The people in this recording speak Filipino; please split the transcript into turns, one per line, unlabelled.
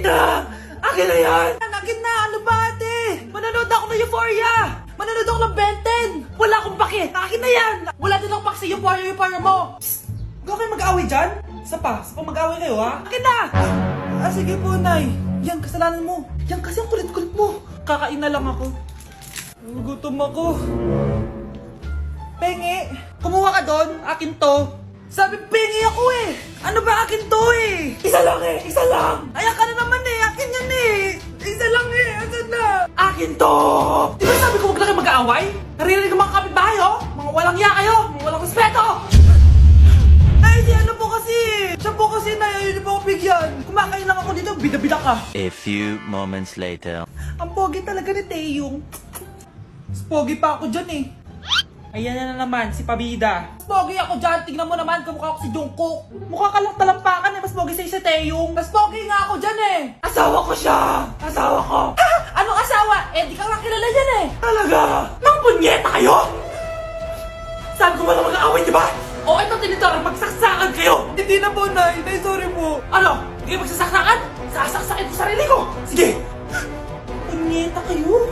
na! Akin na yan! Akin na! Ano ba ate? Manonood ako ng Euphoria! Manonood ako ng Ben 10! Wala akong pake! Akin na yan! Wala din akong pake sa Euphoria mo! Psst! Huwag kayo mag-away dyan? Isa pa mag-away kayo ha? Akin na! Sige po, Nay. Yan, kasalanan mo. Yan kasi ang kulit-kulit mo. Kakain na lang ako. Gutom ako. Pengi, kumuha ka doon. Akin to. Sabi, pengi ako eh. Ano ba akin to eh? Isa lang eh, isa lang. Ayan ka na naman eh, akin yan eh. Isa lang eh, asan na? Akin to. Di ba sabi ko huwag lang kayo mag-aaway? Naririnig ang mga kapitbahay oh. Mga walang iya kayo, mga walang respeto. Ay, si ano po kasi. Siya po kasi na, yun po ako bigyan. Kumakain lang ako dito, bida-bida ka.
A few moments later.
Ang pogi talaga ni Taeyong. Mas pogi pa ako dyan eh. Ayan na naman, si Pabida. Mas pogi ako dyan, tignan mo naman, kamukha ako si Jungkook. Mukha ka lang talampakan eh, mas pogi sa'yo si Taeyong. Mas pogi nga ako dyan eh. Asawa ko siya! Asawa ko! Ha? Anong asawa? Eh, di ka nga kilala dyan eh. Talaga? Mang punyeta kayo? Sabi ko wala mag-aaway, di ba? O ito tinitorong, magsaksakan kayo! Hindi na po, Nay. Nay, sorry po. Ano? Hindi kayo magsasaksakan? Sasaksakin ko sarili ko! Sige! Punyeta kayo?